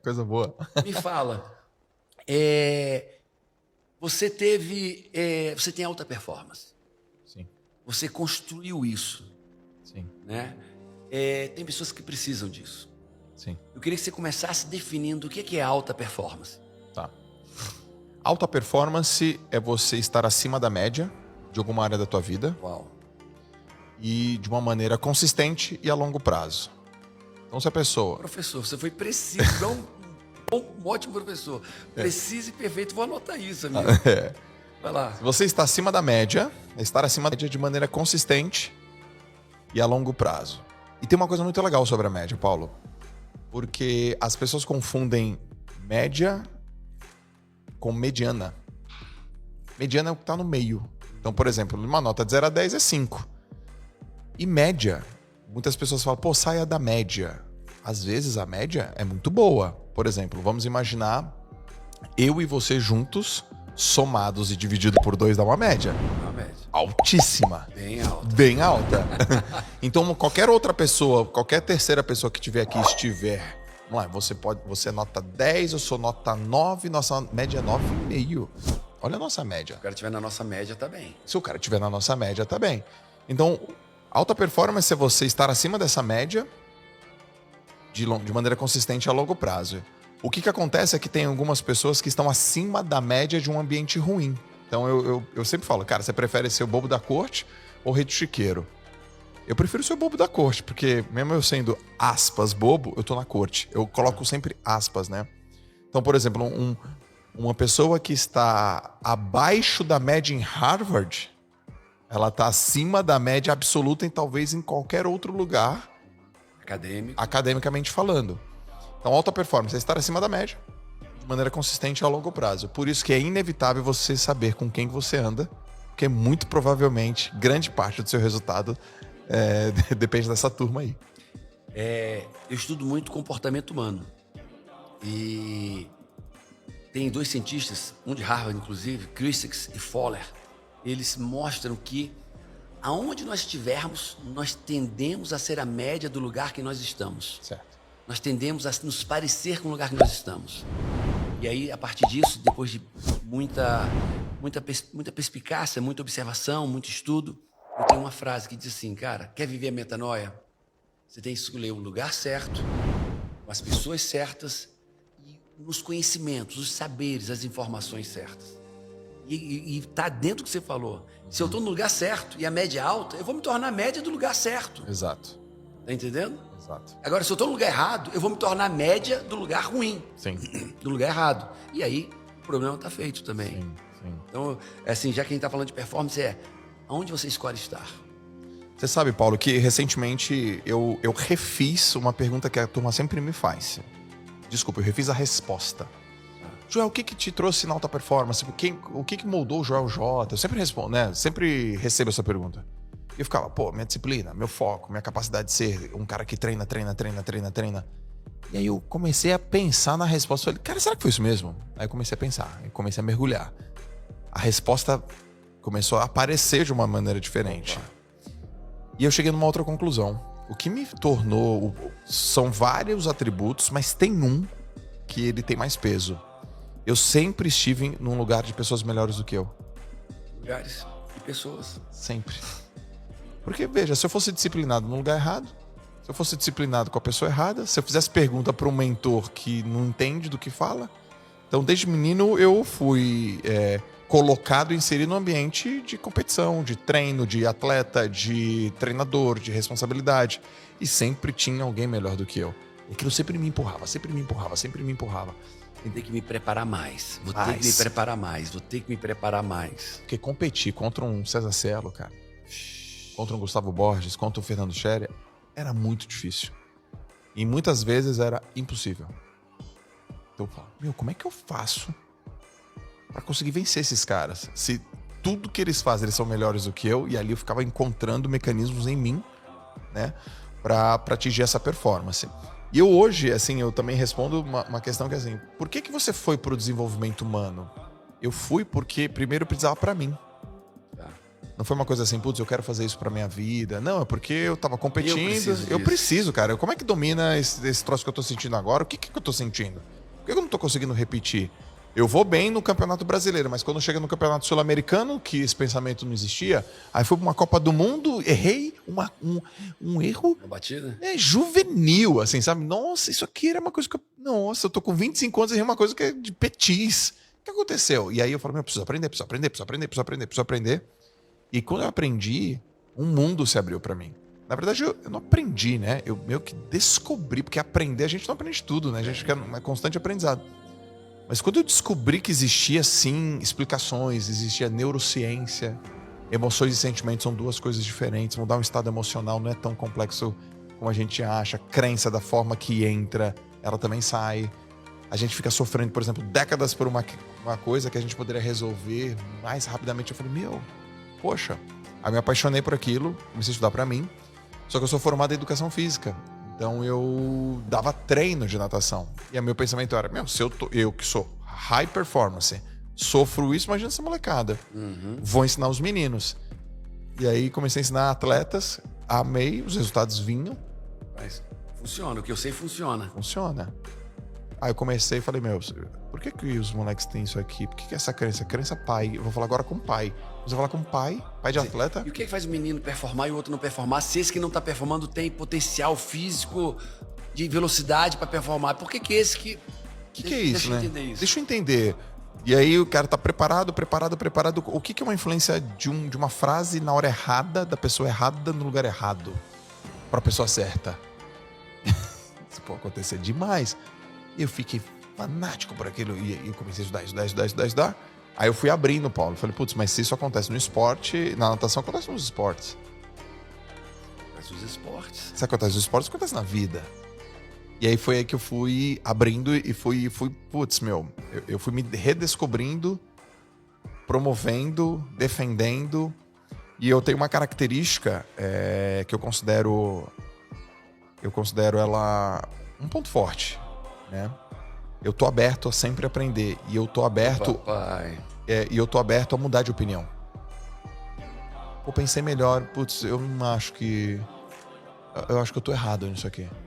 Coisa boa. Me fala, você tem alta performance. Sim, Você construiu isso, sim, né? Tem pessoas que precisam disso. sim. Eu queria que você começasse definindo o que é alta performance. Tá. Alta performance é você estar acima da média de alguma área da tua vida Uau. e de uma maneira consistente e a longo prazo. Então, se a pessoa... Professor, você foi preciso, um ótimo professor. Preciso e perfeito. Vou anotar isso, amigo. Vai lá. Se você está acima da média, é estar acima da média de maneira consistente e a longo prazo. E tem uma coisa muito legal sobre a média, Paulo. Porque as pessoas confundem média com mediana. Mediana é o que está no meio. Então, por exemplo, uma nota de 0 a 10 é 5. E média, muitas pessoas falam, pô, saia da média. Às vezes a média é muito boa. Por exemplo, vamos imaginar eu e você juntos, somados e dividido por 2 dá uma média. Uma média. Altíssima. Bem alta. Bem alta. Então, qualquer outra pessoa, qualquer terceira pessoa que estiver aqui estiver... Vamos lá, você é nota 10, eu sou nota 9, nossa média é 9,5. Olha a nossa média. Se o cara estiver na nossa média, tá bem. Se o cara estiver na nossa média, tá bem. Então, alta performance é você estar acima dessa média de maneira consistente a longo prazo. O que acontece é que tem algumas pessoas que estão acima da média de um ambiente ruim. Então, eu sempre falo, cara, você prefere ser o bobo da corte ou o rei do chiqueiro? Eu prefiro ser o bobo da corte, porque mesmo eu sendo, aspas, bobo, eu tô na corte. Eu coloco sempre aspas, né? Então, por exemplo, uma pessoa que está abaixo da média em Harvard, ela está acima da média absoluta talvez em qualquer outro lugar, academicamente falando. Então, alta performance é estar acima da média, de maneira consistente a longo prazo. Por isso que é inevitável você saber com quem você anda, porque muito provavelmente, grande parte do seu resultado depende dessa turma aí. Eu estudo muito comportamento humano. E tem 2 cientistas, um de Harvard, inclusive, Christix e Fowler. Eles mostram que aonde nós estivermos, nós tendemos a ser a média do lugar que nós estamos. Certo. Nós tendemos a nos parecer com o lugar que nós estamos. E aí, a partir disso, depois de muita perspicácia, muita observação, muito estudo, eu tenho uma frase que diz assim, cara, quer viver a metanoia? Você tem que escolher o lugar certo, com as pessoas certas e nos conhecimentos, os saberes, as informações certas. E tá dentro do que você falou. Se eu estou no lugar certo e a média é alta, eu vou me tornar a média do lugar certo. Exato. Tá entendendo? Exato. Agora, se eu estou no lugar errado, eu vou me tornar a média do lugar ruim. Sim. Do lugar errado. E aí, o problema está feito também. Sim, sim. Então, assim, já que a gente está falando de performance, aonde você escolhe estar? Você sabe, Paulo, que recentemente eu refiz uma pergunta que a turma sempre me faz. Desculpa, eu refiz a resposta. Joel, o que te trouxe na alta performance? O que moldou o Joel J? Eu sempre respondo, né? Sempre recebo essa pergunta. E eu ficava, pô, minha disciplina, meu foco, minha capacidade de ser um cara que treina. E aí eu comecei a pensar na resposta. Falei, cara, será que foi isso mesmo? Aí eu comecei a pensar, comecei a mergulhar. A resposta começou a aparecer de uma maneira diferente. E eu cheguei numa outra conclusão. O que me tornou... São vários atributos, mas tem um que ele tem mais peso. Eu sempre estive num lugar de pessoas melhores do que eu. Lugares e pessoas. Sempre. Porque, veja, se eu fosse disciplinado no lugar errado, se eu fosse disciplinado com a pessoa errada, se eu fizesse pergunta para um mentor que não entende do que fala... Então, desde menino, eu fui colocado, inserido no ambiente de competição, de treino, de atleta, de treinador, de responsabilidade. E sempre tinha alguém melhor do que eu. E aquilo sempre me empurrava. Vou ter que me preparar mais. Vou ter que me preparar mais. Porque competir contra um César Cielo, cara, contra um Gustavo Borges, contra um Fernando Scherer, era muito difícil. E muitas vezes era impossível. Então eu falo, como é que eu faço pra conseguir vencer esses caras? Se tudo que eles fazem, eles são melhores do que eu, e ali eu ficava encontrando mecanismos em mim, né, pra atingir essa performance. E eu hoje, assim, eu também respondo uma questão que é assim, por que você foi pro desenvolvimento humano? Eu fui porque primeiro eu precisava pra mim. Não foi uma coisa assim, putz, eu quero fazer isso pra minha vida. Não, é porque eu tava competindo. Eu disso. preciso, cara. Como é que domina esse troço que eu tô sentindo agora? O que eu tô sentindo? Por que eu não tô conseguindo repetir? Eu vou bem no Campeonato Brasileiro, mas quando chega no Campeonato Sul-Americano, que esse pensamento não existia, aí fui pra uma Copa do Mundo, errei um erro Uma batida? juvenil, assim, sabe? Nossa, isso aqui era uma coisa que eu... Nossa, eu tô com 25 anos e errei uma coisa que é de petis. O que aconteceu? E aí eu falei, meu, preciso aprender. E quando eu aprendi, um mundo se abriu pra mim. Na verdade, eu não aprendi, né? Eu meio que descobri, porque aprender, a gente não aprende tudo, né? A gente fica num constante aprendizado. Mas quando eu descobri que existia, sim, explicações, existia neurociência, emoções e sentimentos são duas coisas diferentes, mudar um estado emocional não é tão complexo como a gente acha, crença da forma que entra, ela também sai. A gente fica sofrendo, por exemplo, décadas por uma coisa que a gente poderia resolver mais rapidamente. Eu falei, poxa. Aí me apaixonei por aquilo, comecei a estudar pra mim. Só que eu sou formado em educação física. Então eu dava treino de natação. E o meu pensamento era, se eu que sou high performance, sofro isso, imagina essa molecada. Vou ensinar os meninos. E aí comecei a ensinar atletas, amei, os resultados vinham. Mas funciona, o que eu sei funciona. Funciona. Aí eu comecei e falei, por que os moleques têm isso aqui? Por que essa crença? Crença pai. Eu vou falar agora com pai. Você vai falar com pai de atleta. E o que faz o menino performar e o outro não performar? Se esse que não tá performando tem potencial físico de velocidade pra performar, por que esse que... Que é isso, deixa eu né? entender isso. Deixa eu entender. E aí o cara tá preparado. O que é uma influência de uma frase na hora errada, da pessoa errada no lugar errado, pra pessoa certa? Isso pode acontecer demais. E eu fiquei fanático por aquilo. E eu comecei a estudar. Aí eu fui abrindo, Paulo. Falei, putz, mas se isso acontece no esporte, na natação acontece nos esportes. Mas os esportes. Se acontece nos esportes, acontece na vida. E aí foi aí que eu fui abrindo e fui putz, eu fui me redescobrindo, promovendo, defendendo. E eu tenho uma característica que eu considero ela um ponto forte, né? Eu tô aberto a sempre aprender e eu tô aberto a mudar de opinião. Pô, pensei melhor, putz, eu acho que eu tô errado nisso aqui.